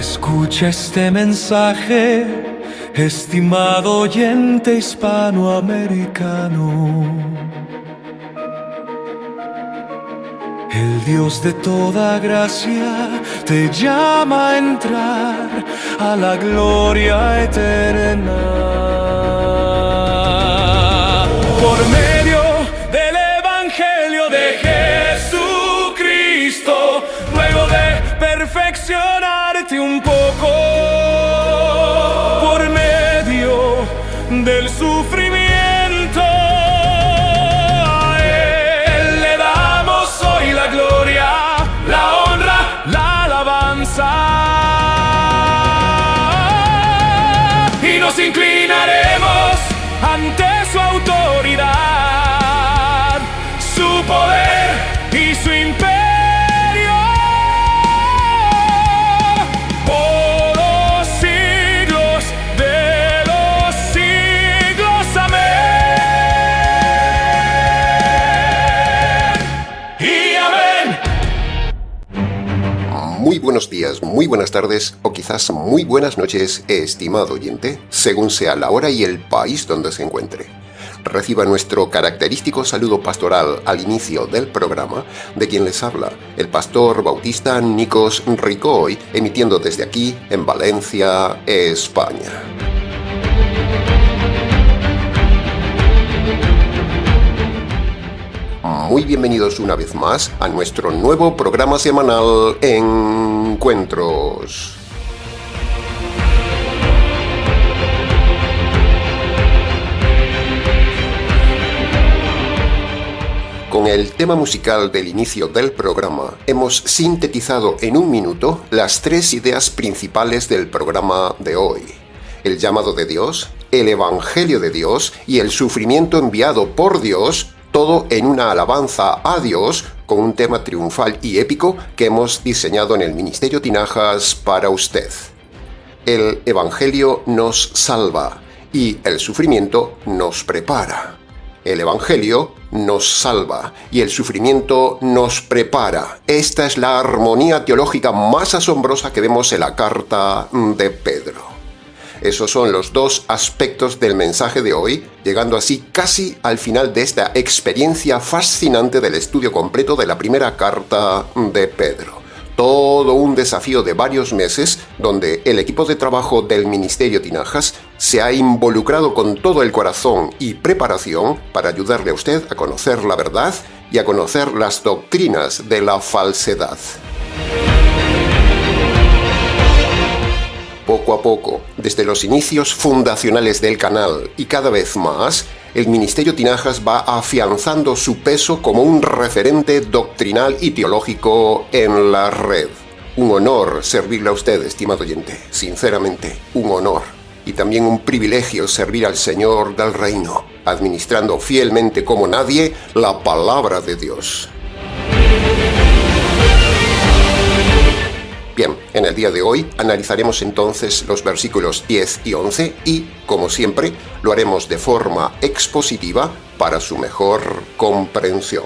Escucha este mensaje, estimado oyente hispanoamericano. El Dios de toda gracia te llama a entrar a la gloria eterna. Por medio del Evangelio de Jesucristo, luego de perfeccionarte un poco, por medio del sufrimiento, a Él le damos hoy la gloria, la honra, la alabanza, y nos inclinaremos ante su autoridad, su poder y su imperio. Muy buenos días, muy buenas tardes o quizás muy buenas noches, estimado oyente, según sea la hora y el país donde se encuentre. Reciba nuestro característico saludo pastoral al inicio del programa de quien les habla, el pastor bautista Nikos Ricoy, emitiendo desde aquí en Valencia, España. Muy bienvenidos una vez más a nuestro nuevo programa semanal Encuentros. Con el tema musical del inicio del programa, hemos sintetizado en un minuto las tres ideas principales del programa de hoy: el llamado de Dios, el Evangelio de Dios y el sufrimiento enviado por Dios, todo en una alabanza a Dios con un tema triunfal y épico que hemos diseñado en el Ministerio Tinajas para usted. El Evangelio nos salva y el sufrimiento nos prepara. El Evangelio nos salva y el sufrimiento nos prepara. Esta es la armonía teológica más asombrosa que vemos en la carta de Pedro. Esos son los dos aspectos del mensaje de hoy, llegando así casi al final de esta experiencia fascinante del estudio completo de la primera carta de Pedro. Todo un desafío de varios meses donde el equipo de trabajo del Ministerio Tinajas se ha involucrado con todo el corazón y preparación para ayudarle a usted a conocer la verdad y a conocer las doctrinas de la falsedad. Poco a poco, desde los inicios fundacionales del canal y cada vez más, el Ministerio Tinajas va afianzando su peso como un referente doctrinal y teológico en la red. Un honor servirle a usted, estimado oyente, sinceramente, un honor. Y también un privilegio servir al Señor del Reino, administrando fielmente como nadie la palabra de Dios. Bien, en el día de hoy analizaremos entonces los versículos 10 y 11 y, como siempre, lo haremos de forma expositiva para su mejor comprensión.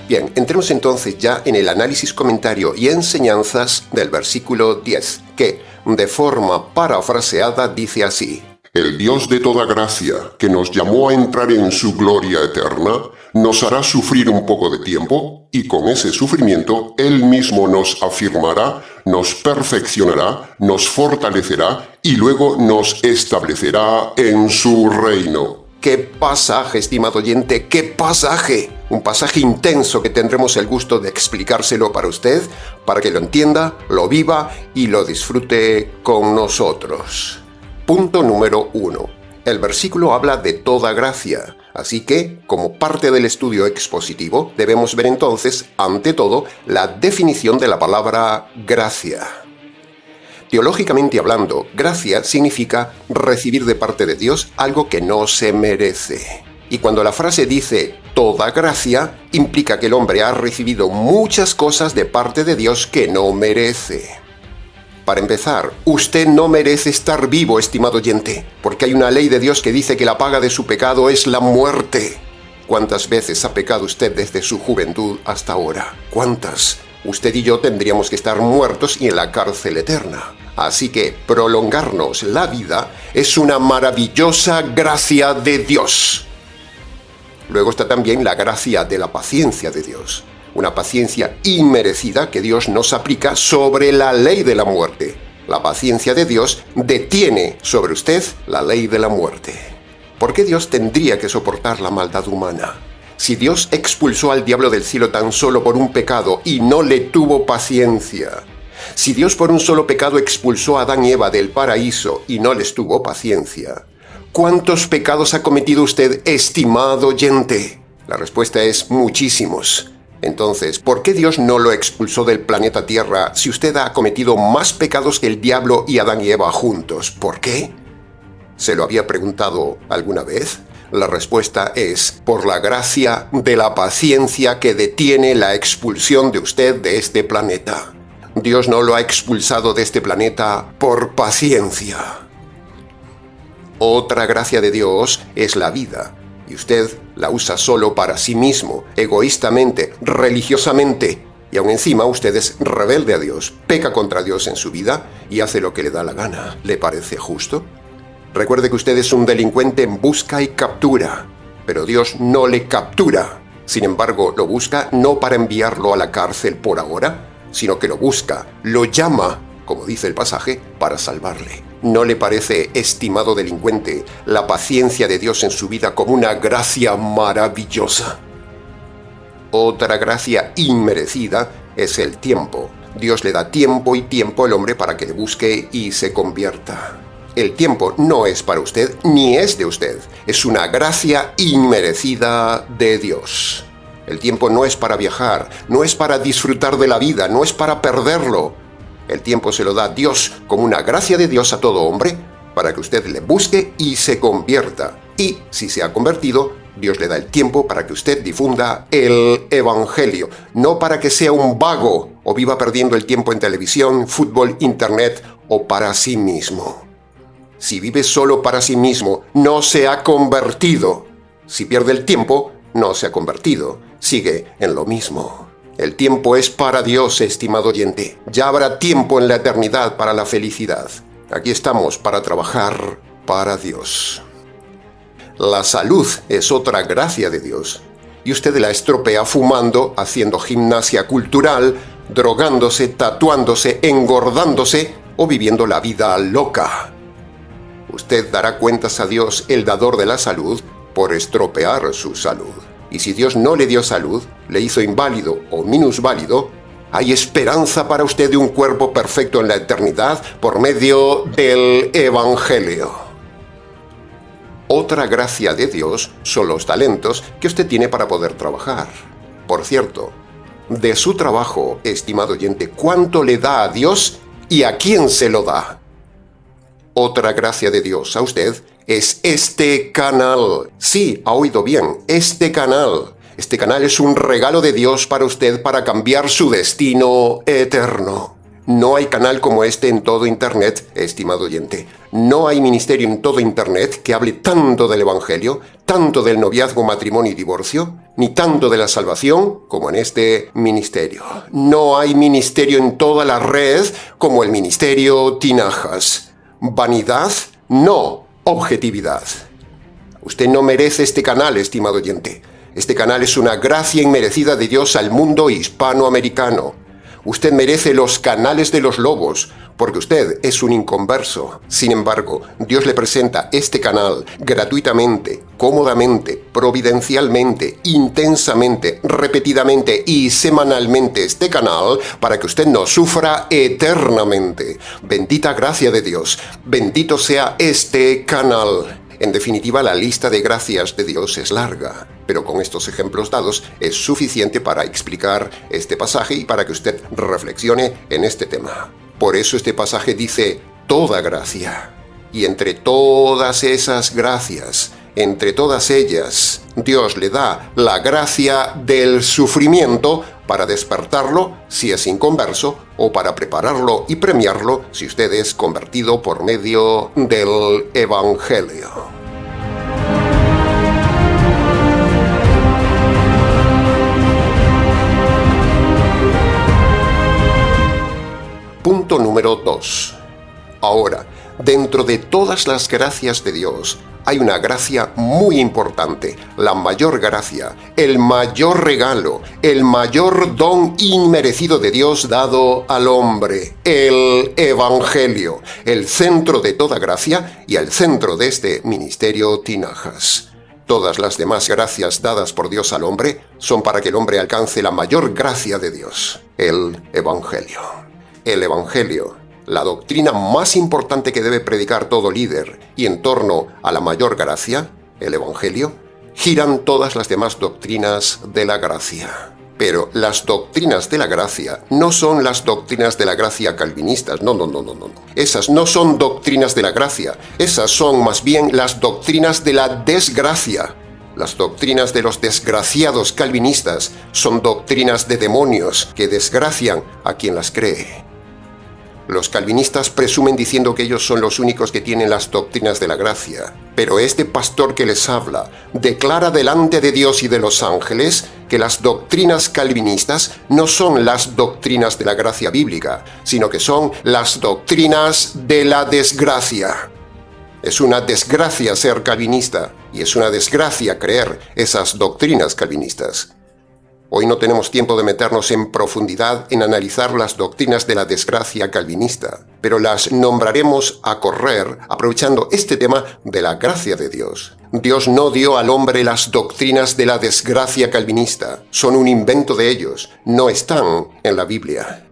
Bien, entremos entonces ya en el análisis, comentario y enseñanzas del versículo 10, que, de forma parafraseada, dice así: El Dios de toda gracia, que nos llamó a entrar en su gloria eterna, nos hará sufrir un poco de tiempo, y con ese sufrimiento Él mismo nos afirmará, nos perfeccionará, nos fortalecerá y luego nos establecerá en su reino. ¡Qué pasaje, estimado oyente! ¡Qué pasaje! Un pasaje intenso que tendremos el gusto de explicárselo para usted, para que lo entienda, lo viva y lo disfrute con nosotros. Punto número 1. El versículo habla de toda gracia, así que, como parte del estudio expositivo, debemos ver entonces, ante todo, la definición de la palabra gracia. Teológicamente hablando, gracia significa recibir de parte de Dios algo que no se merece. Y cuando la frase dice toda gracia, implica que el hombre ha recibido muchas cosas de parte de Dios que no merece. Para empezar, usted no merece estar vivo, estimado oyente, porque hay una ley de Dios que dice que la paga de su pecado es la muerte. ¿Cuántas veces ha pecado usted desde su juventud hasta ahora? ¿Cuántas? usted y yo tendríamos que estar muertos y en la cárcel eterna. Así que prolongarnos la vida es una maravillosa gracia de Dios. Luego está también la gracia de la paciencia de Dios. Una paciencia inmerecida que Dios nos aplica sobre la ley de la muerte. La paciencia de Dios detiene sobre usted la ley de la muerte. ¿Por qué Dios tendría que soportar la maldad humana? Si Dios expulsó al diablo del cielo tan solo por un pecado y no le tuvo paciencia, si Dios por un solo pecado expulsó a Adán y Eva del paraíso y no les tuvo paciencia, ¿cuántos pecados ha cometido usted, estimado oyente? La respuesta es muchísimos. Entonces, ¿por qué Dios no lo expulsó del planeta Tierra si usted ha cometido más pecados que el diablo y Adán y Eva juntos? ¿Por qué? ¿Se lo había preguntado alguna vez? La respuesta es por la gracia de la paciencia que detiene la expulsión de usted de este planeta. Dios no lo ha expulsado de este planeta por paciencia. Otra gracia de Dios es la vida, y usted la usa solo para sí mismo, egoístamente, religiosamente, y aún encima usted es rebelde a Dios, peca contra Dios en su vida y hace lo que le da la gana. ¿Le parece justo? Recuerde que usted es un delincuente en busca y captura, pero Dios no le captura. Sin embargo, lo busca no para enviarlo a la cárcel por ahora, sino que lo busca, lo llama, como dice el pasaje, para salvarle. ¿No le parece, estimado delincuente, la paciencia de Dios en su vida como una gracia maravillosa? Otra gracia inmerecida es el tiempo. Dios le da tiempo y tiempo al hombre para que le busque y se convierta. El tiempo no es para usted ni es de usted. Es una gracia inmerecida de Dios. El tiempo no es para viajar, no es para disfrutar de la vida, no es para perderlo. El tiempo se lo da Dios como una gracia de Dios a todo hombre para que usted le busque y se convierta. Y si se ha convertido, Dios le da el tiempo para que usted difunda el Evangelio, no para que sea un vago o viva perdiendo el tiempo en televisión, fútbol, internet o para sí mismo. Si vive solo para sí mismo, no se ha convertido. Si pierde el tiempo, no se ha convertido. Sigue en lo mismo. El tiempo es para Dios, estimado oyente. Ya habrá tiempo en la eternidad para la felicidad. Aquí estamos para trabajar para Dios. La salud es otra gracia de Dios. Y usted la estropea fumando, haciendo gimnasia cultural, drogándose, tatuándose, engordándose o viviendo la vida loca. Usted dará cuentas a Dios, el dador de la salud, por estropear su salud. Y si Dios no le dio salud, le hizo inválido o minusválido, hay esperanza para usted de un cuerpo perfecto en la eternidad por medio del Evangelio. Otra gracia de Dios son los talentos que usted tiene para poder trabajar. Por cierto, de su trabajo, estimado oyente, ¿cuánto le da a Dios y a quién se lo da? Otra gracia de Dios a usted es este canal. Sí, ha oído bien, este canal. Este canal es un regalo de Dios para usted para cambiar su destino eterno. No hay canal como este en todo Internet, estimado oyente. No hay ministerio en todo Internet que hable tanto del Evangelio, tanto del noviazgo, matrimonio y divorcio, ni tanto de la salvación como en este ministerio. No hay ministerio en toda la red como el ministerio Tinajas. Vanidad, no objetividad. Usted no merece este canal, estimado oyente. Este canal es una gracia inmerecida de Dios al mundo hispanoamericano. Usted merece los canales de los lobos, porque usted es un inconverso. Sin embargo, Dios le presenta este canal gratuitamente, cómodamente, providencialmente, intensamente, repetidamente y semanalmente este canal para que usted no sufra eternamente. Bendita gracia de Dios, bendito sea este canal. En definitiva, la lista de gracias de Dios es larga, pero con estos ejemplos dados es suficiente para explicar este pasaje y para que usted reflexione en este tema. Por eso este pasaje dice toda gracia. Y entre todas esas gracias, entre todas ellas, Dios le da la gracia del sufrimiento para despertarlo si es inconverso o para prepararlo y premiarlo si usted es convertido por medio del Evangelio. Punto número 2. Ahora, dentro de todas las gracias de Dios, hay una gracia muy importante, la mayor gracia, el mayor regalo, el mayor don inmerecido de Dios dado al hombre, el Evangelio, el centro de toda gracia y el centro de este ministerio Tinajas. Todas las demás gracias dadas por Dios al hombre son para que el hombre alcance la mayor gracia de Dios, el Evangelio. El Evangelio, la doctrina más importante que debe predicar todo líder, y en torno a la mayor gracia, el Evangelio, giran todas las demás doctrinas de la gracia. Pero las doctrinas de la gracia no son las doctrinas de la gracia calvinistas, no. Esas no son doctrinas de la gracia, esas son más bien las doctrinas de la desgracia. Las doctrinas de los desgraciados calvinistas son doctrinas de demonios que desgracian a quien las cree. Los calvinistas presumen diciendo que ellos son los únicos que tienen las doctrinas de la gracia, pero este pastor que les habla declara delante de Dios y de los ángeles que las doctrinas calvinistas no son las doctrinas de la gracia bíblica, sino que son las doctrinas de la desgracia. Es una desgracia ser calvinista y es una desgracia creer esas doctrinas calvinistas. Hoy no tenemos tiempo de meternos en profundidad en analizar las doctrinas de la desgracia calvinista, pero las nombraremos a correr aprovechando este tema de la gracia de Dios. Dios no dio al hombre las doctrinas de la desgracia calvinista, son un invento de ellos, no están en la Biblia.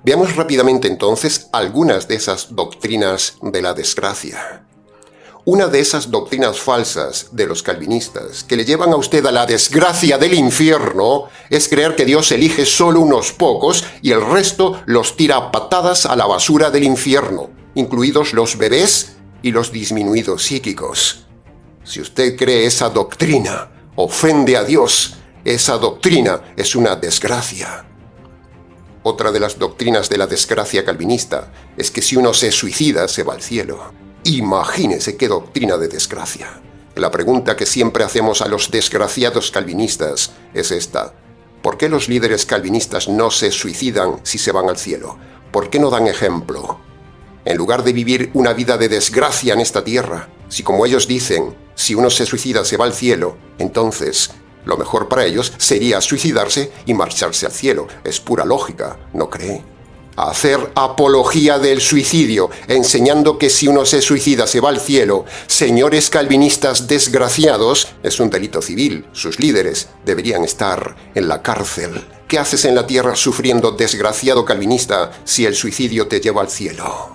Veamos rápidamente entonces algunas de esas doctrinas de la desgracia. Una de esas doctrinas falsas de los calvinistas que le llevan a usted a la desgracia del infierno es creer que Dios elige solo unos pocos y el resto los tira a patadas a la basura del infierno, incluidos los bebés y los disminuidos psíquicos. Si usted cree esa doctrina, ofende a Dios. Esa doctrina es una desgracia. Otra de las doctrinas de la desgracia calvinista es que si uno se suicida se va al cielo. Imagínese qué doctrina de desgracia. La pregunta que siempre hacemos a los desgraciados calvinistas es esta: ¿por qué los líderes calvinistas no se suicidan si se van al cielo? ¿Por qué no dan ejemplo? En lugar de vivir una vida de desgracia en esta tierra, si como ellos dicen, si uno se suicida se va al cielo, entonces lo mejor para ellos sería suicidarse y marcharse al cielo. Es pura lógica, ¿no cree? Hacer apología del suicidio, enseñando que si uno se suicida se va al cielo, señores calvinistas desgraciados, es un delito civil. Sus líderes deberían estar en la cárcel. ¿Qué haces en la tierra sufriendo, desgraciado calvinista, si el suicidio te lleva al cielo?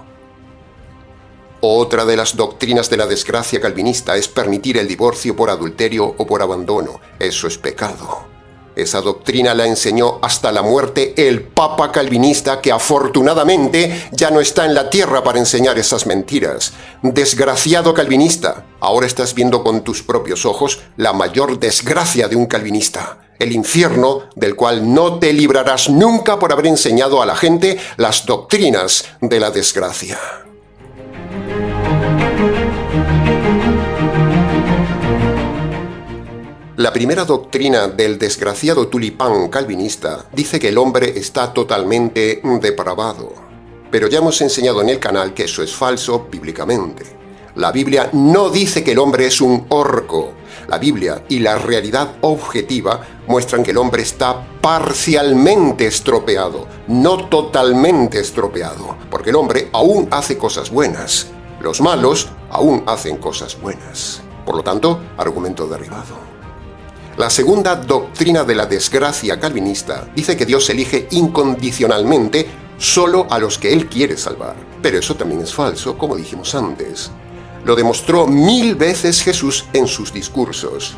Otra de las doctrinas de la desgracia calvinista es permitir el divorcio por adulterio o por abandono. Eso es pecado. Esa doctrina la enseñó hasta la muerte el Papa calvinista, que afortunadamente ya no está en la tierra para enseñar esas mentiras. Desgraciado calvinista, ahora estás viendo con tus propios ojos la mayor desgracia de un calvinista, el infierno del cual no te librarás nunca por haber enseñado a la gente las doctrinas de la desgracia. La primera doctrina del desgraciado tulipán calvinista dice que el hombre está totalmente depravado. Pero ya hemos enseñado en el canal que eso es falso bíblicamente. La Biblia no dice que el hombre es un orco. La Biblia y la realidad objetiva muestran que el hombre está parcialmente estropeado, no totalmente estropeado, porque el hombre aún hace cosas buenas. Los malos aún hacen cosas buenas. Por lo tanto, argumento derribado. La segunda doctrina de la desgracia calvinista dice que Dios elige incondicionalmente solo a los que Él quiere salvar. Pero eso también es falso, como dijimos antes. Lo demostró 1000 veces Jesús en sus discursos.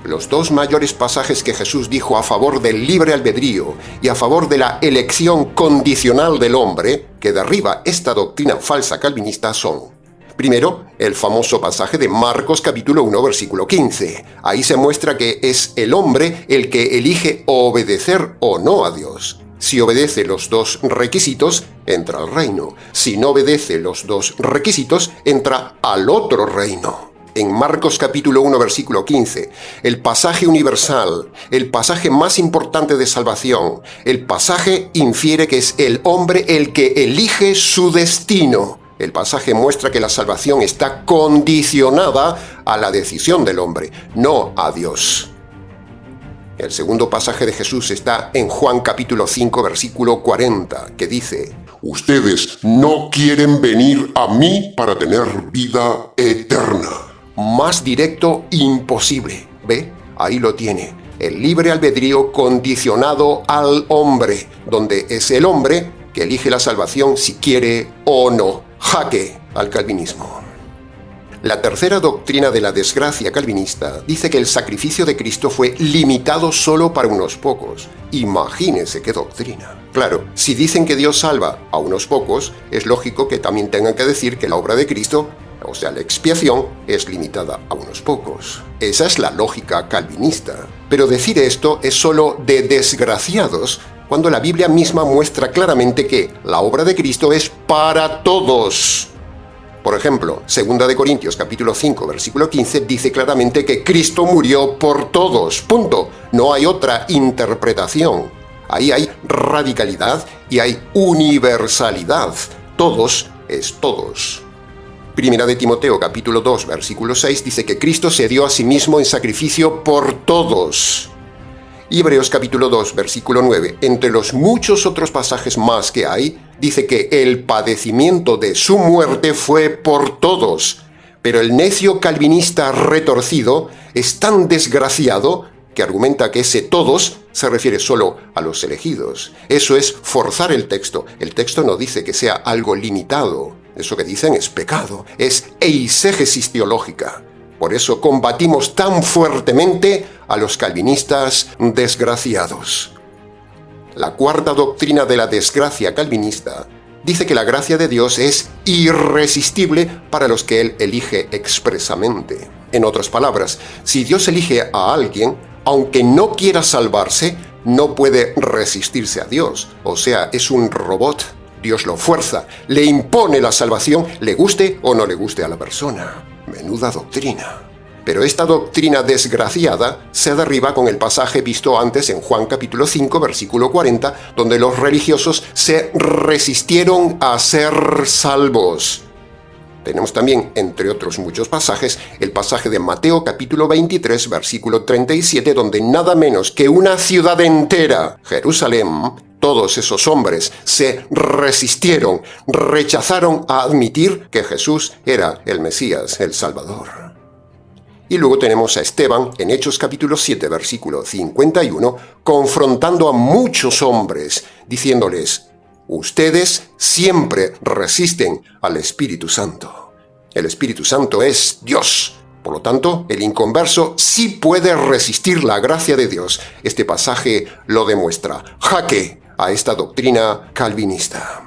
Los dos mayores pasajes que Jesús dijo a favor del libre albedrío y a favor de la elección condicional del hombre, que derriba esta doctrina falsa calvinista, son: primero, el famoso pasaje de Marcos capítulo 1, versículo 15. Ahí se muestra que es el hombre el que elige obedecer o no a Dios. Si obedece los dos requisitos, entra al reino. Si no obedece los dos requisitos, entra al otro reino. En Marcos capítulo 1 versículo 15, el pasaje universal, el pasaje más importante de salvación, el pasaje infiere que es el hombre el que elige su destino. El pasaje muestra que la salvación está condicionada a la decisión del hombre, no a Dios. El segundo pasaje de Jesús está en Juan capítulo 5 versículo 40, que dice: Ustedes no quieren venir a mí para tener vida eterna. Más directo imposible. ¿Ve? Ahí lo tiene. El libre albedrío condicionado al hombre, donde es el hombre que elige la salvación si quiere o no. Jaque al calvinismo. La tercera doctrina de la desgracia calvinista dice que el sacrificio de Cristo fue limitado solo para unos pocos. Imagínense qué doctrina. Claro, si dicen que Dios salva a unos pocos, es lógico que también tengan que decir que la obra de Cristo, o sea, la expiación, es limitada a unos pocos. Esa es la lógica calvinista. Pero decir esto es solo de desgraciados, cuando la Biblia misma muestra claramente que la obra de Cristo es para todos. Por ejemplo, 2 de Corintios capítulo 5 versículo 15 dice claramente que Cristo murió por todos. Punto. No hay otra interpretación. Ahí hay radicalidad y hay universalidad. Todos es todos. Primera de Timoteo capítulo 2 versículo 6 dice que Cristo se dio a sí mismo en sacrificio por todos. Hebreos capítulo 2 versículo 9, entre los muchos otros pasajes más que hay, dice que el padecimiento de su muerte fue por todos. Pero el necio calvinista retorcido es tan desgraciado que argumenta que ese todos se refiere solo a los elegidos. Eso es forzar el texto. El texto no dice que sea algo limitado. Eso que dicen es pecado, es eisegesis teológica. Por eso combatimos tan fuertemente a los calvinistas desgraciados. La cuarta doctrina de la desgracia calvinista dice que la gracia de Dios es irresistible para los que Él elige expresamente. En otras palabras, si Dios elige a alguien, aunque no quiera salvarse, no puede resistirse a Dios. O sea, es un robot. Dios lo fuerza, le impone la salvación, le guste o no le guste a la persona. Menuda doctrina. Pero esta doctrina desgraciada se derriba con el pasaje visto antes en Juan capítulo 5 versículo 40, donde los religiosos se resistieron a ser salvos. Tenemos también, entre otros muchos pasajes, el pasaje de Mateo capítulo 23 versículo 37, donde nada menos que una ciudad entera, Jerusalén, todos esos hombres se resistieron, rechazaron a admitir que Jesús era el Mesías, el Salvador. Y luego tenemos a Esteban en Hechos capítulo 7, versículo 51, confrontando a muchos hombres, diciéndoles: ustedes siempre resisten al Espíritu Santo. El Espíritu Santo es Dios. Por lo tanto, el inconverso sí puede resistir la gracia de Dios. Este pasaje lo demuestra. Jaque a esta doctrina calvinista.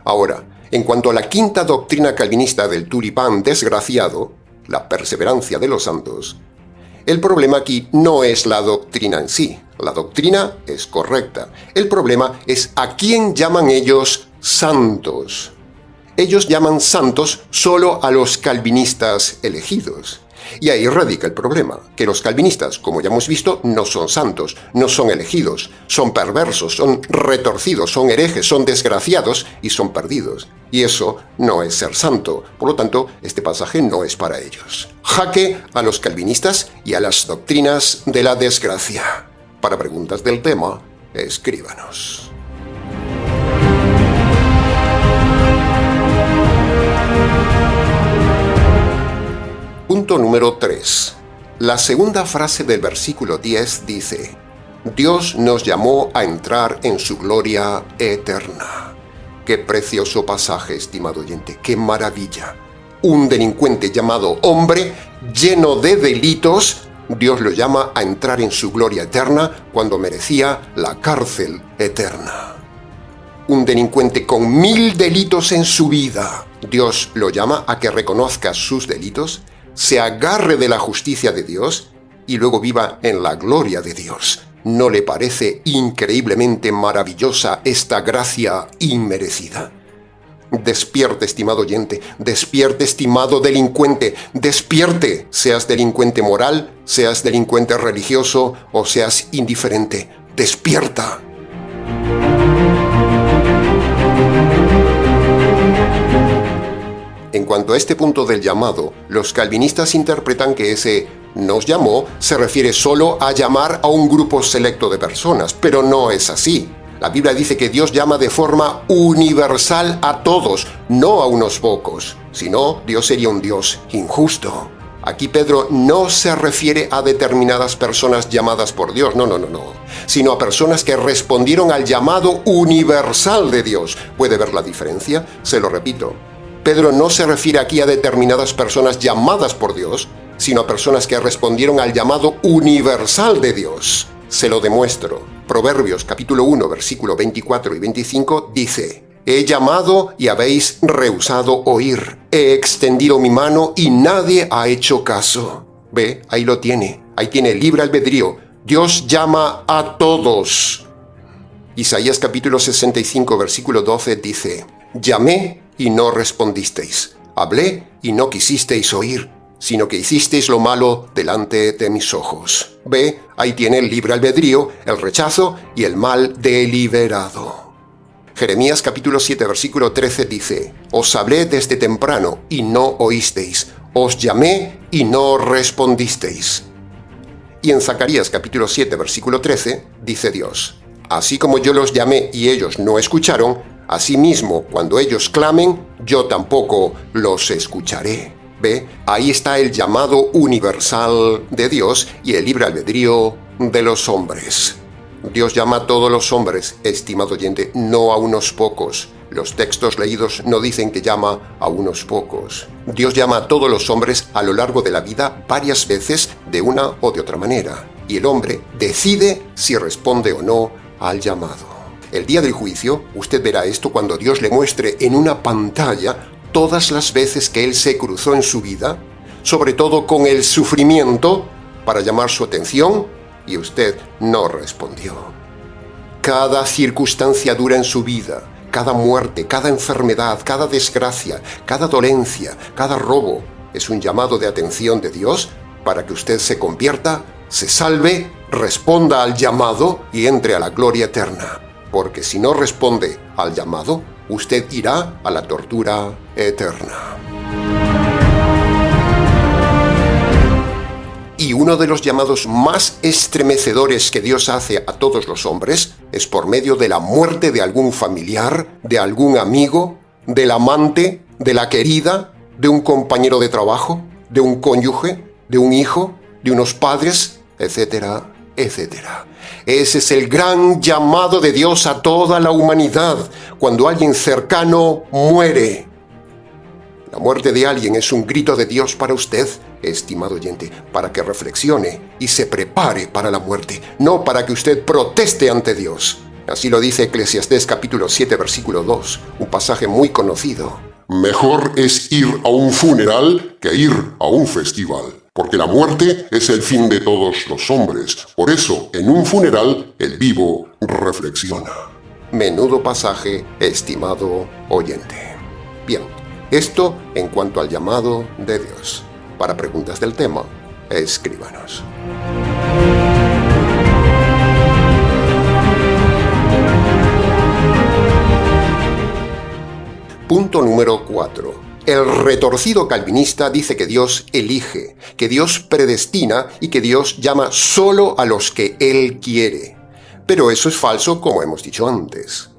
Ahora, en cuanto a la quinta doctrina calvinista del tulipán desgraciado, la perseverancia de los santos, el problema aquí no es la doctrina en sí. La doctrina es correcta. El problema es a quién llaman ellos santos. Ellos llaman santos solo a los calvinistas elegidos. Y ahí radica el problema, que los calvinistas, como ya hemos visto, no son santos, no son elegidos, son perversos, son retorcidos, son herejes, son desgraciados y son perdidos. Y eso no es ser santo. Por lo tanto, este pasaje no es para ellos. Jaque a los calvinistas y a las doctrinas de la desgracia. Para preguntas del tema, escríbanos. Punto número 3. La segunda frase del versículo 10 dice: Dios nos llamó a entrar en su gloria eterna. Qué precioso pasaje, estimado oyente, qué maravilla. Un delincuente llamado hombre, lleno de delitos, Dios lo llama a entrar en su gloria eterna cuando merecía la cárcel eterna. Un delincuente con 1000 delitos en su vida, Dios lo llama a que reconozca sus delitos, se agarre de la justicia de Dios y luego viva en la gloria de Dios. ¿No le parece increíblemente maravillosa esta gracia inmerecida? Despierte, estimado oyente, despierte, estimado delincuente, despierte, seas delincuente moral, seas delincuente religioso o seas indiferente, despierta. En cuanto a este punto del llamado, los calvinistas interpretan que ese nos llamó se refiere solo a llamar a un grupo selecto de personas, pero no es así. La Biblia dice que Dios llama de forma universal a todos, no a unos pocos. Si no, Dios sería un Dios injusto. Aquí Pedro no se refiere a determinadas personas llamadas por Dios, no, sino a personas que respondieron al llamado universal de Dios. ¿Puede ver la diferencia? Se lo repito. Pedro no se refiere aquí a determinadas personas llamadas por Dios, sino a personas que respondieron al llamado universal de Dios. Se lo demuestro. Proverbios capítulo 1, versículo 24 y 25 dice: He llamado y habéis rehusado oír. He extendido mi mano y nadie ha hecho caso. Ve, ahí lo tiene. Ahí tiene libre albedrío. Dios llama a todos. Isaías capítulo 65, versículo 12 dice: Llamé y no respondisteis. Hablé y no quisisteis oír, sino que hicisteis lo malo delante de mis ojos. Ve, ahí tiene el libre albedrío, el rechazo y el mal deliberado. Jeremías capítulo 7, versículo 13 dice: Os hablé desde temprano y no oísteis, os llamé y no respondisteis. Y en Zacarías capítulo 7, versículo 13 dice Dios: Así como yo los llamé y ellos no escucharon, asimismo cuando ellos clamen, yo tampoco los escucharé. Ve, ahí está el llamado universal de Dios y el libre albedrío de los hombres. Dios llama a todos los hombres, estimado oyente, no a unos pocos. Los textos leídos no dicen que llama a unos pocos. Dios llama a todos los hombres a lo largo de la vida varias veces de una o de otra manera. Y el hombre decide si responde o no al llamado. El día del juicio, usted verá esto cuando Dios le muestre en una pantalla todas las veces que Él se cruzó en su vida, sobre todo con el sufrimiento, para llamar su atención, y usted no respondió. Cada circunstancia dura en su vida, cada muerte, cada enfermedad, cada desgracia, cada dolencia, cada robo, es un llamado de atención de Dios para que usted se convierta, se salve, responda al llamado y entre a la gloria eterna. Porque si no responde al llamado, usted irá a la tortura eterna. Y uno de los llamados más estremecedores que Dios hace a todos los hombres es por medio de la muerte de algún familiar, de algún amigo, del amante, de la querida, de un compañero de trabajo, de un cónyuge, de un hijo, de unos padres, etcétera, etcétera. Ese es el gran llamado de Dios a toda la humanidad, cuando alguien cercano muere. La muerte de alguien es un grito de Dios para usted, estimado oyente, para que reflexione y se prepare para la muerte, no para que usted proteste ante Dios. Así lo dice Eclesiastés capítulo 7, versículo 2, un pasaje muy conocido. Mejor es ir a un funeral que ir a un festival, porque la muerte es el fin de todos los hombres. Por eso, en un funeral, el vivo reflexiona. Menudo pasaje, estimado oyente. Bien, esto en cuanto al llamado de Dios. Para preguntas del tema, escríbanos. Punto número 4. El retorcido calvinista dice que Dios elige, que Dios predestina y que Dios llama solo a los que Él quiere. Pero eso es falso, como hemos dicho antes.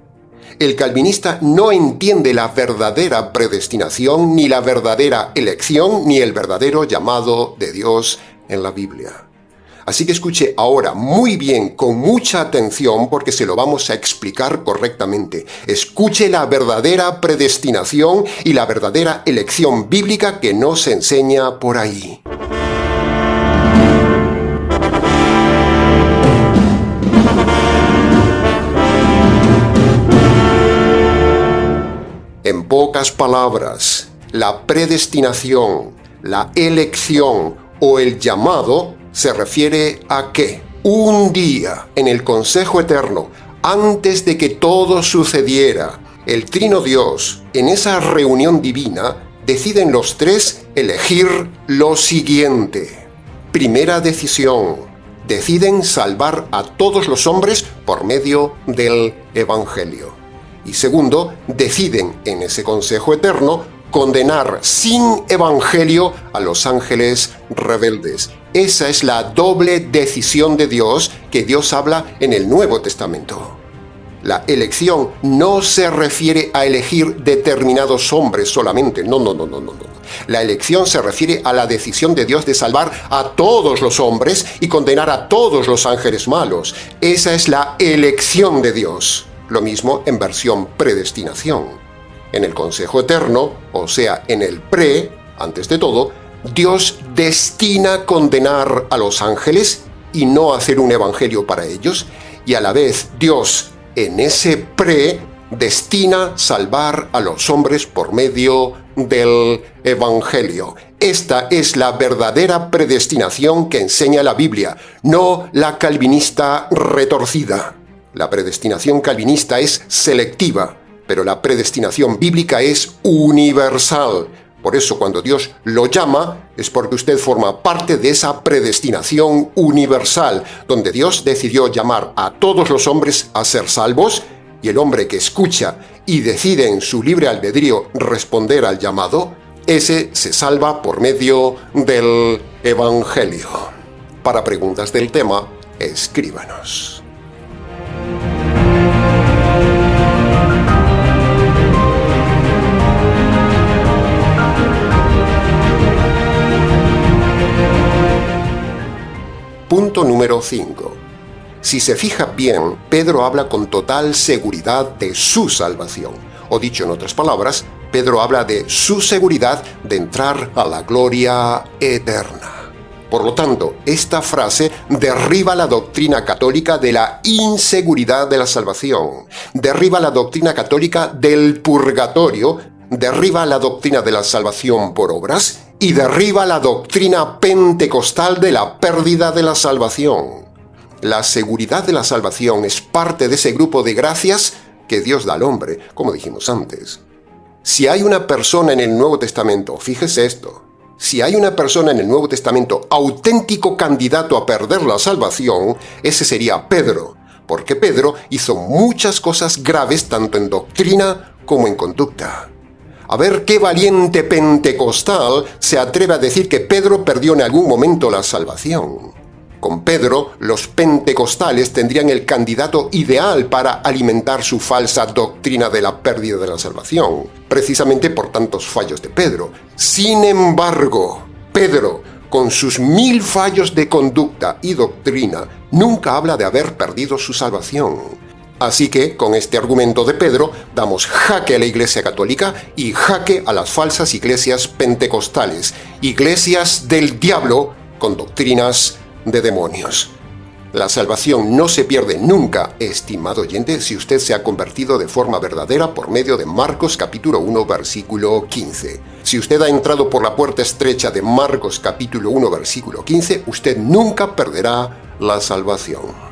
El calvinista no entiende la verdadera predestinación, ni la verdadera elección, ni el verdadero llamado de Dios en la Biblia. Así que escuche ahora muy bien, con mucha atención, porque se lo vamos a explicar correctamente. Escuche la verdadera predestinación y la verdadera elección bíblica que no se enseña por ahí. En pocas palabras, la predestinación, la elección o el llamado se refiere a que un día en el consejo eterno, antes de que todo sucediera, El Trino Dios, en esa reunión divina, deciden los tres elegir lo siguiente. Primera decisión: deciden salvar a todos los hombres por medio del Evangelio. Y segundo, deciden en ese consejo eterno condenar sin Evangelio a los ángeles rebeldes. Esa es la doble decisión de Dios que Dios habla en el Nuevo Testamento. La elección no se refiere a elegir determinados hombres solamente. No. La elección se refiere a la decisión de Dios de salvar a todos los hombres y condenar a todos los ángeles malos. Esa es la elección de Dios. Lo mismo en versión predestinación. En el consejo eterno, o sea, en el antes de todo, Dios destina condenar a los ángeles y no hacer un evangelio para ellos, y a la vez Dios, en ese destina salvar a los hombres por medio del evangelio. Esta es la verdadera predestinación que enseña la Biblia, no la calvinista retorcida. La predestinación calvinista es selectiva, pero la predestinación bíblica es universal. Por eso cuando Dios lo llama, es porque usted forma parte de esa predestinación universal, donde Dios decidió llamar a todos los hombres a ser salvos, y el hombre que escucha y decide en su libre albedrío responder al llamado, ese se salva por medio del Evangelio. Para preguntas del tema, escríbanos. Punto número 5. Si se fija bien, Pedro habla con total seguridad de su salvación. O dicho en otras palabras, Pedro habla de su seguridad de entrar a la gloria eterna. Por lo tanto, esta frase derriba la doctrina católica de la inseguridad de la salvación, derriba la doctrina católica del purgatorio, derriba la doctrina de la salvación por obras y derriba la doctrina pentecostal de la pérdida de la salvación. La seguridad de la salvación es parte de ese grupo de gracias que Dios da al hombre, como dijimos antes. Si hay una persona en el Nuevo Testamento, fíjese esto, si hay una persona en el Nuevo Testamento auténtico candidato a perder la salvación, ese sería Pedro, porque Pedro hizo muchas cosas graves tanto en doctrina como en conducta. A ver qué valiente pentecostal se atreve a decir que Pedro perdió en algún momento la salvación. Con Pedro, los pentecostales tendrían el candidato ideal para alimentar su falsa doctrina de la pérdida de la salvación, precisamente por tantos fallos de Pedro. Sin embargo, Pedro, con sus 1000 fallos de conducta y doctrina, nunca habla de haber perdido su salvación. Así que, con este argumento de Pedro, damos jaque a la Iglesia Católica y jaque a las falsas iglesias pentecostales, iglesias del diablo con doctrinas de demonios. La salvación no se pierde nunca, estimado oyente, si usted se ha convertido de forma verdadera por medio de Marcos capítulo 1, versículo 15. Si usted ha entrado por la puerta estrecha de Marcos capítulo 1, versículo 15, usted nunca perderá la salvación.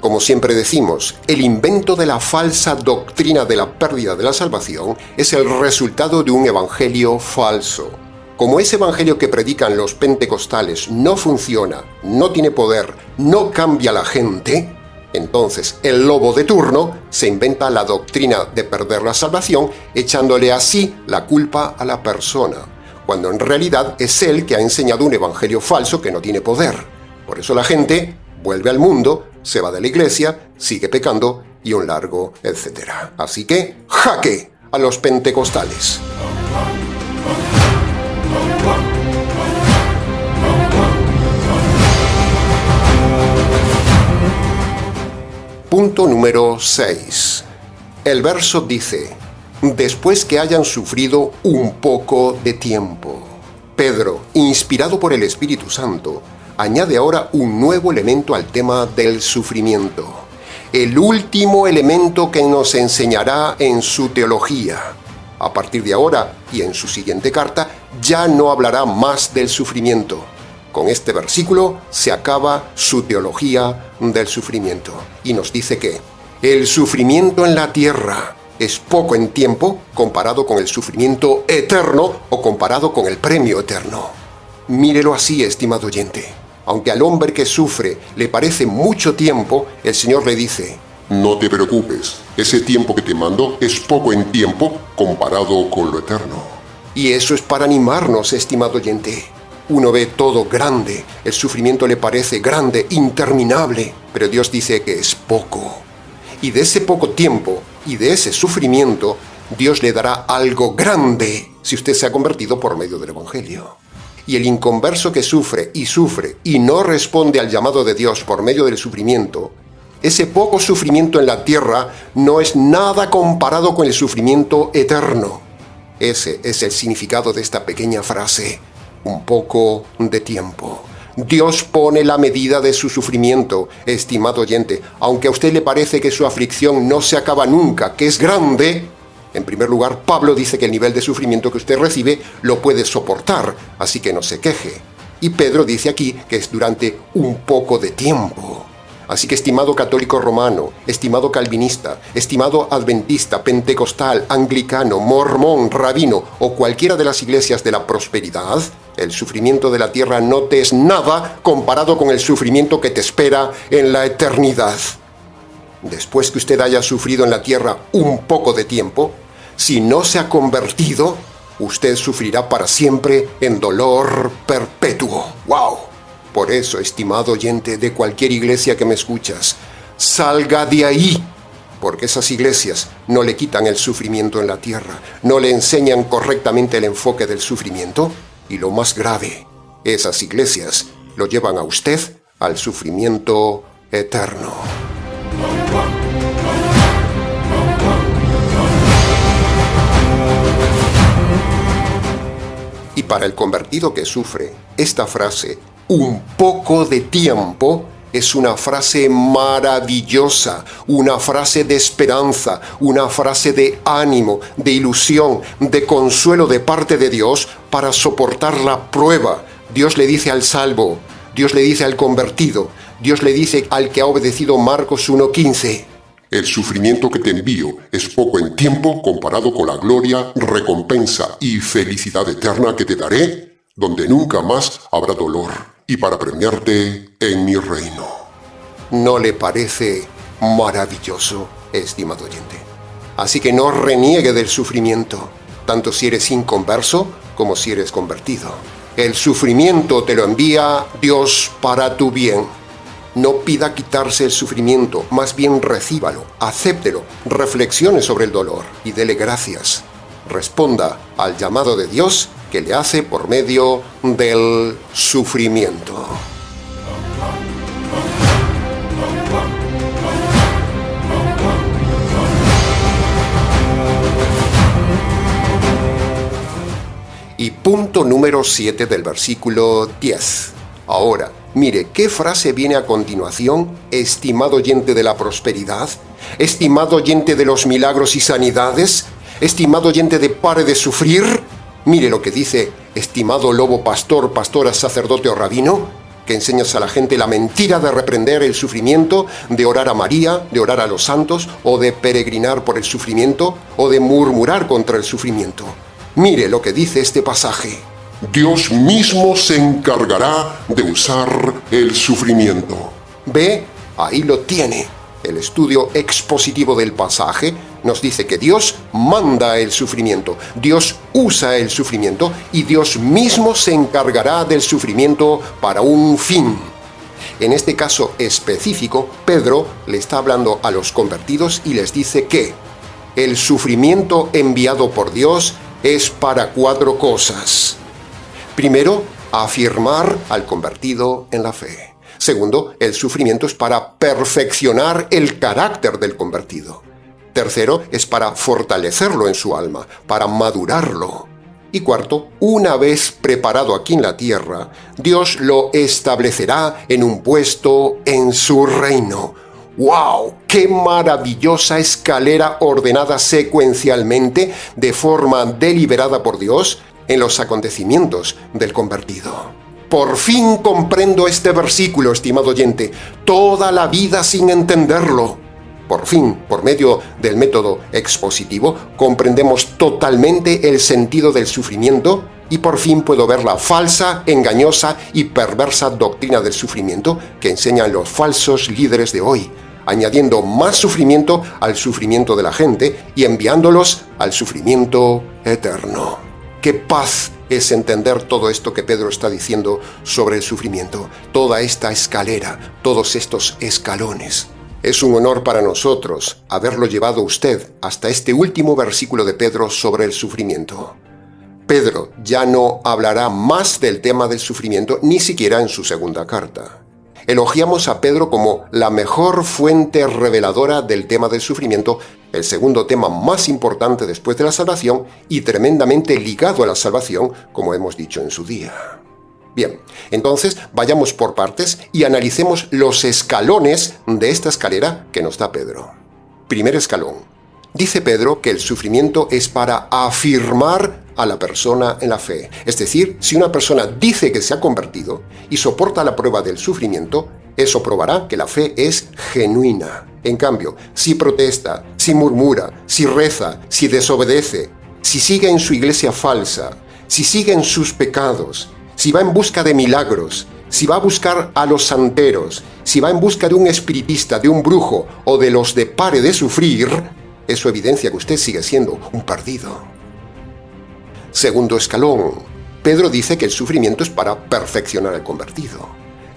Como siempre decimos, el invento de la falsa doctrina de la pérdida de la salvación es el resultado de un evangelio falso. Como ese evangelio que predican los pentecostales no funciona, no tiene poder, no cambia a la gente, entonces el lobo de turno se inventa la doctrina de perder la salvación, echándole así la culpa a la persona, cuando en realidad es él que ha enseñado un evangelio falso que no tiene poder. Por eso la gente vuelve al mundo, se va de la iglesia, sigue pecando y un largo etcétera. Así que, jaque a los pentecostales. Punto número 6. El verso dice, después que hayan sufrido un poco de tiempo. Pedro, inspirado por el Espíritu Santo, añade ahora un nuevo elemento al tema del sufrimiento. El último elemento que nos enseñará en su teología. A partir de ahora y en su siguiente carta, ya no hablará más del sufrimiento. Con este versículo se acaba su teología del sufrimiento y nos dice que el sufrimiento en la tierra es poco en tiempo comparado con el sufrimiento eterno o comparado con el premio eterno. Mírelo así, estimado oyente. Aunque al hombre que sufre le parece mucho tiempo, el Señor le dice: no te preocupes, ese tiempo que te mando es poco en tiempo comparado con lo eterno. Y eso es para animarnos, estimado oyente. Uno ve todo grande, el sufrimiento le parece grande, interminable, pero Dios dice que es poco. Y de ese poco tiempo y de ese sufrimiento, Dios le dará algo grande si usted se ha convertido por medio del Evangelio. Y el inconverso que sufre y no responde al llamado de Dios por medio del sufrimiento, ese poco sufrimiento en la tierra no es nada comparado con el sufrimiento eterno. Ese es el significado de esta pequeña frase: un poco de tiempo. Dios pone la medida de su sufrimiento, estimado oyente. Aunque a usted le parece que su aflicción no se acaba nunca, que es grande, en primer lugar, Pablo dice que el nivel de sufrimiento que usted recibe lo puede soportar, así que no se queje. Y Pedro dice aquí que es durante un poco de tiempo. Así que, estimado católico romano, estimado calvinista, estimado adventista, pentecostal, anglicano, mormón, rabino o cualquiera de las iglesias de la prosperidad, el sufrimiento de la tierra no te es nada comparado con el sufrimiento que te espera en la eternidad. Después que usted haya sufrido en la tierra un poco de tiempo, si no se ha convertido, usted sufrirá para siempre en dolor perpetuo. ¡Wow! Por eso, estimado oyente de cualquier iglesia que me escuchas, salga de ahí, porque esas iglesias no le quitan el sufrimiento en la tierra, no le enseñan correctamente el enfoque del sufrimiento, y lo más grave, esas iglesias lo llevan a usted al sufrimiento eterno. Y para el convertido que sufre, esta frase, un poco de tiempo, es una frase maravillosa, una frase de esperanza, una frase de ánimo, de ilusión, de consuelo de parte de Dios para soportar la prueba. Dios le dice al salvo, Dios le dice al convertido, Dios le dice al que ha obedecido Marcos 1:15. El sufrimiento que te envío es poco en tiempo comparado con la gloria, recompensa y felicidad eterna que te daré, donde nunca más habrá dolor, y para premiarte en mi reino. ¿No le parece maravilloso, estimado oyente? Así que no reniegue del sufrimiento, tanto si eres inconverso como si eres convertido. El sufrimiento te lo envía Dios para tu bien. No pida quitarse el sufrimiento, más bien recíbalo, acéptelo, reflexione sobre el dolor y dele gracias. Responda al llamado de Dios que le hace por medio del sufrimiento. Y punto número 7 del versículo 10. Ahora, mire, ¿qué frase viene a continuación, estimado oyente de la prosperidad? Estimado oyente de los milagros y sanidades, estimado oyente de pare de sufrir. Mire lo que dice, estimado lobo pastor, pastora, sacerdote o rabino, que enseñas a la gente la mentira de reprender el sufrimiento, de orar a María, de orar a los santos, o de peregrinar por el sufrimiento, o de murmurar contra el sufrimiento. Mire lo que dice este pasaje. Dios mismo se encargará de usar el sufrimiento. ¿Ve? Ahí lo tiene. El estudio expositivo del pasaje nos dice que Dios manda el sufrimiento, Dios usa el sufrimiento y Dios mismo se encargará del sufrimiento para un fin. En este caso específico, Pedro le está hablando a los convertidos y les dice que el sufrimiento enviado por Dios es para 4 cosas. Primero, afirmar al convertido en la fe. Segundo, el sufrimiento es para perfeccionar el carácter del convertido. Tercero, es para fortalecerlo en su alma, para madurarlo. Y cuarto, una vez preparado aquí en la tierra, Dios lo establecerá en un puesto en su reino. ¡Wow! ¡Qué maravillosa escalera ordenada secuencialmente, de forma deliberada por Dios, en los acontecimientos del convertido! Por fin comprendo este versículo, estimado oyente, toda la vida sin entenderlo. por fin, por medio del método expositivo, comprendemos totalmente el sentido del sufrimiento y por fin puedo ver la falsa, engañosa y perversa doctrina del sufrimiento que enseñan los falsos líderes de hoy, añadiendo más sufrimiento al sufrimiento de la gente y enviándolos al sufrimiento eterno. ¡Qué paz es entender todo esto que Pedro está diciendo sobre el sufrimiento! Toda esta escalera, todos estos escalones. Es un honor para nosotros haberlo llevado usted hasta este último versículo de Pedro sobre el sufrimiento. Pedro ya no hablará más del tema del sufrimiento, ni siquiera en su segunda carta. Elogiamos a Pedro como la mejor fuente reveladora del tema del sufrimiento, el segundo tema más importante después de la salvación y tremendamente ligado a la salvación, como hemos dicho en su día. Bien, entonces vayamos por partes y analicemos los escalones de esta escalera que nos da Pedro. Primer escalón. Dice Pedro que el sufrimiento es para afirmar a la persona en la fe. Es decir, si una persona dice que se ha convertido y soporta la prueba del sufrimiento, eso probará que la fe es genuina. En cambio, si protesta, si murmura, si reza, si desobedece, si sigue en su iglesia falsa, si sigue en sus pecados, si va en busca de milagros, si va a buscar a los santeros, si va en busca de un espiritista, de un brujo o de los de pare de sufrir, eso evidencia que usted sigue siendo un perdido. Segundo escalón. Pedro dice que el sufrimiento es para perfeccionar al convertido.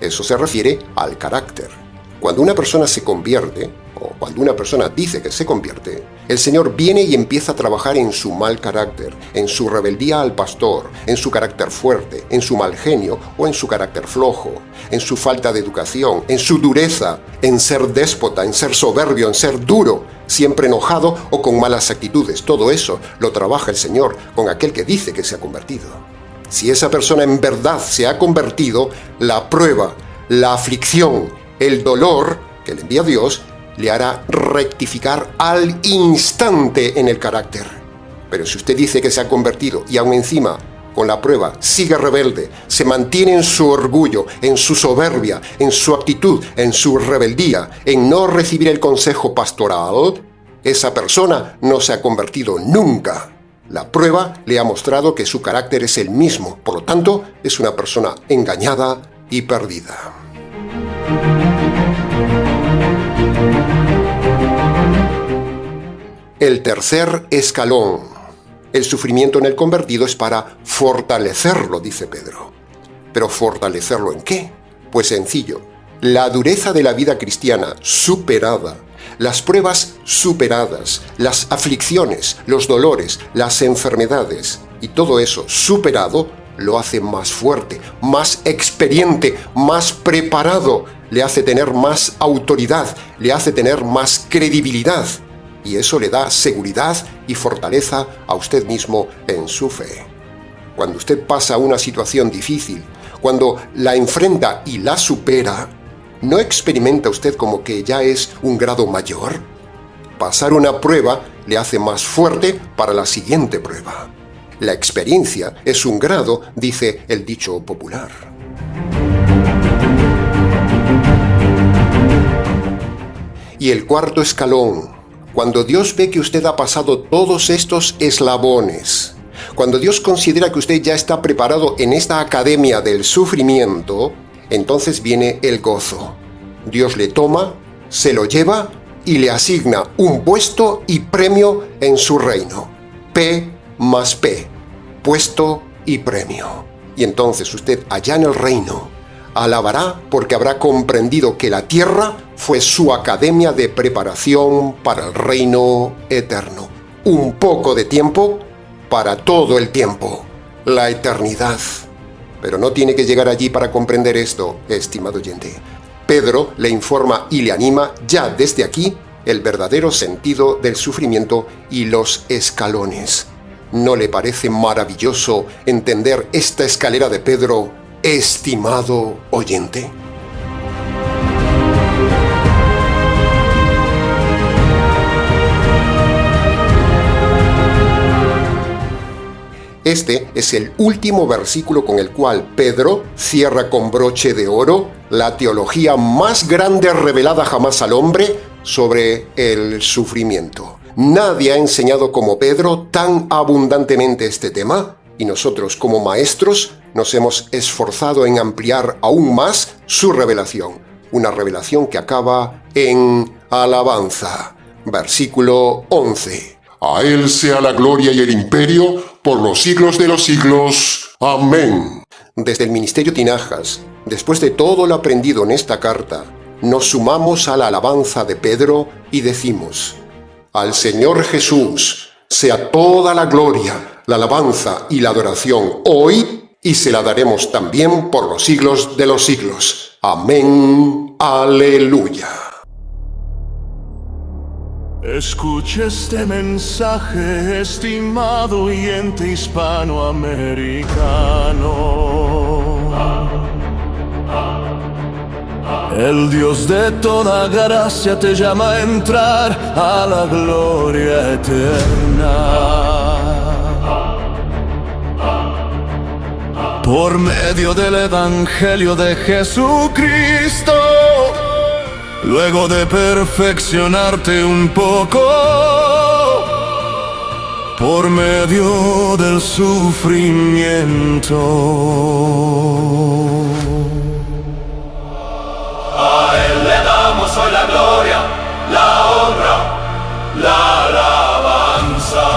Eso se refiere al carácter. Cuando una persona se convierte, o cuando una persona dice que se convierte, el Señor viene y empieza a trabajar en su mal carácter, en su rebeldía al pastor, en su carácter fuerte, en su mal genio o en su carácter flojo, en su falta de educación, en su dureza, en ser déspota, en ser soberbio, en ser duro, siempre enojado o con malas actitudes. Todo eso lo trabaja el Señor con aquel que dice que se ha convertido. Si esa persona en verdad se ha convertido, la prueba, la aflicción, el dolor que le envía Dios, le hará rectificar al instante en el carácter. Pero si usted dice que se ha convertido y aún encima, con la prueba, sigue rebelde, se mantiene en su orgullo, en su soberbia, en su actitud, en su rebeldía, en no recibir el consejo pastoral, esa persona no se ha convertido nunca. La prueba le ha mostrado que su carácter es el mismo, por lo tanto, es una persona engañada y perdida. El tercer escalón. El sufrimiento en el convertido es para fortalecerlo, dice Pedro. ¿Pero fortalecerlo en qué? Pues sencillo. La dureza de la vida cristiana superada, las pruebas superadas, las aflicciones, los dolores, las enfermedades y todo eso superado lo hace más fuerte, más experiente, más preparado, le hace tener más autoridad, le hace tener más credibilidad. Y eso le da seguridad y fortaleza a usted mismo en su fe. Cuando usted pasa una situación difícil, cuando la enfrenta y la supera, ¿no experimenta usted como que ya es un grado mayor? Pasar una prueba le hace más fuerte para la siguiente prueba. La experiencia es un grado, dice el dicho popular. Y el cuarto escalón. Cuando Dios ve que usted ha pasado todos estos eslabones, cuando Dios considera que usted ya está preparado en esta academia del sufrimiento, entonces viene el gozo. Dios le toma, se lo lleva y le asigna un puesto y premio en su reino. P más P, puesto y premio. Y entonces usted allá en el reino alabará porque habrá comprendido que la tierra fue su academia de preparación para el reino eterno. Un poco de tiempo para todo el tiempo, la eternidad. Pero no tiene que llegar allí para comprender esto, estimado oyente. Pedro le informa y le anima ya desde aquí el verdadero sentido del sufrimiento y los escalones. ¿No le parece maravilloso entender esta escalera de Pedro, estimado oyente? Este es el último versículo con el cual Pedro cierra con broche de oro la teología más grande revelada jamás al hombre sobre el sufrimiento. Nadie ha enseñado como Pedro tan abundantemente este tema y nosotros como maestros nos hemos esforzado en ampliar aún más su revelación. Una revelación que acaba en alabanza. Versículo 11. A Él sea la gloria y el imperio por los siglos de los siglos. Amén. Desde el Ministerio Tinajas, después de todo lo aprendido en esta carta, nos sumamos a la alabanza de Pedro y decimos: al Señor Jesús sea toda la gloria, la alabanza y la adoración hoy, y se la daremos también por los siglos de los siglos. Amén. Aleluya. Escuche este mensaje, estimado oyente hispanoamericano. El Dios de toda gracia te llama a entrar a la gloria eterna. Por medio del Evangelio de Jesucristo, luego de perfeccionarte un poco, por medio del sufrimiento. A Él le damos hoy la gloria, la honra, la alabanza.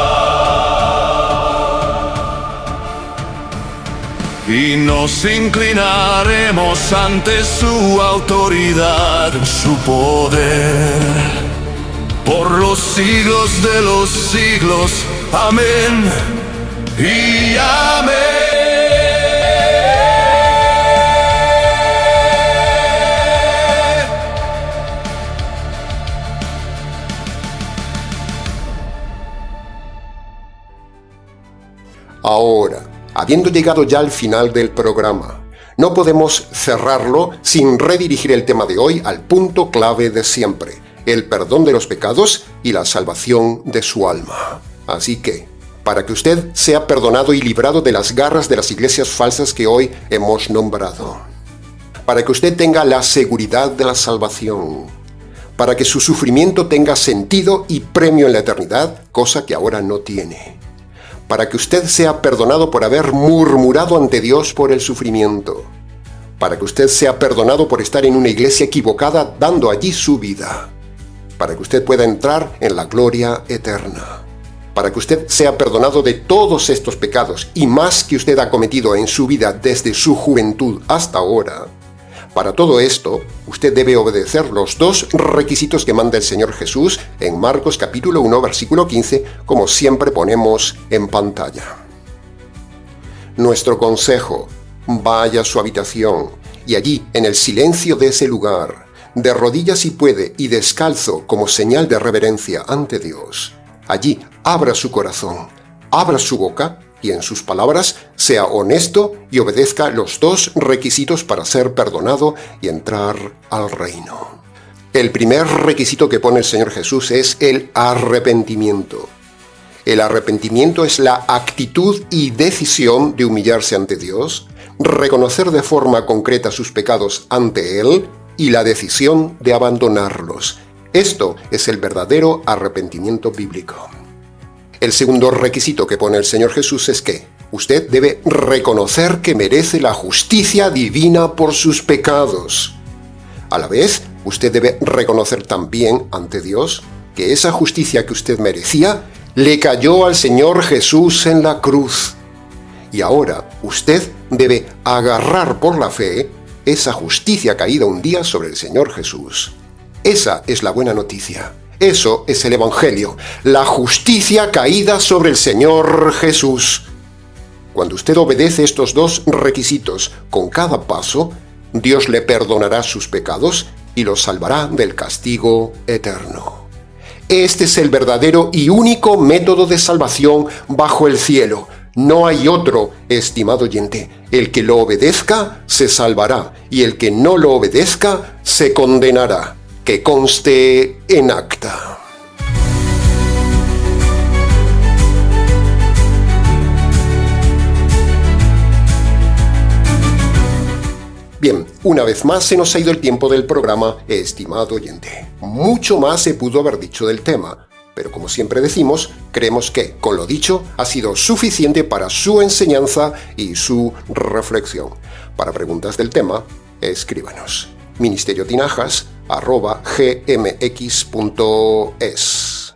Y nos inclinaremos ante su autoridad, su poder, por los siglos de los siglos. Amén y amén. Ahora, habiendo llegado ya al final del programa, no podemos cerrarlo sin redirigir el tema de hoy al punto clave de siempre: el perdón de los pecados y la salvación de su alma. Así que, para que usted sea perdonado y librado de las garras de las iglesias falsas que hoy hemos nombrado, para que usted tenga la seguridad de la salvación, para que su sufrimiento tenga sentido y premio en la eternidad, cosa que ahora no tiene, para que usted sea perdonado por haber murmurado ante Dios por el sufrimiento, para que usted sea perdonado por estar en una iglesia equivocada dando allí su vida, para que usted pueda entrar en la gloria eterna, para que usted sea perdonado de todos estos pecados y más que usted ha cometido en su vida desde su juventud hasta ahora. Para todo esto, usted debe obedecer los dos requisitos que manda el Señor Jesús en Marcos capítulo 1, versículo 15, como siempre ponemos en pantalla. Nuestro consejo: vaya a su habitación y allí, en el silencio de ese lugar, de rodillas si puede y descalzo como señal de reverencia ante Dios, allí abra su corazón, abra su boca y en sus palabras sea honesto y obedezca los dos requisitos para ser perdonado y entrar al reino. El primer requisito que pone el Señor Jesús es el arrepentimiento. El arrepentimiento es la actitud y decisión de humillarse ante Dios, reconocer de forma concreta sus pecados ante Él y la decisión de abandonarlos. Esto es el verdadero arrepentimiento bíblico. El segundo requisito que pone el Señor Jesús es que usted debe reconocer que merece la justicia divina por sus pecados. A la vez, usted debe reconocer también ante Dios que esa justicia que usted merecía le cayó al Señor Jesús en la cruz. Y ahora usted debe agarrar por la fe esa justicia caída un día sobre el Señor Jesús. Esa es la buena noticia. Eso es el Evangelio, la justicia caída sobre el Señor Jesús. Cuando usted obedece estos dos requisitos con cada paso, Dios le perdonará sus pecados y los salvará del castigo eterno. Este es el verdadero y único método de salvación bajo el cielo. No hay otro, estimado oyente. El que lo obedezca se salvará y el que no lo obedezca se condenará. Que conste en acta. Bien, Una vez más se nos ha ido el tiempo del programa, estimado oyente. Mucho más se pudo haber dicho del tema, pero como siempre decimos, creemos que, con lo dicho, ha sido suficiente para su enseñanza y su reflexión. Para preguntas del tema, escríbanos. ministeriotinajas@gmx.es.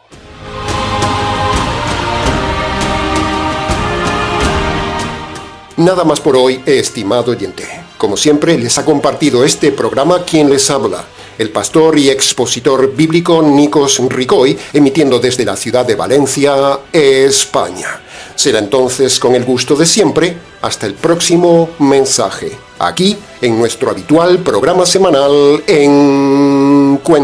Nada más por hoy, estimado oyente. Como siempre, les ha compartido este programa quien les habla, el pastor y expositor bíblico Nikos Ricoy, emitiendo desde la ciudad de Valencia, España. Será entonces con el gusto de siempre, hasta el próximo mensaje, aquí en nuestro habitual programa semanal Encuentros.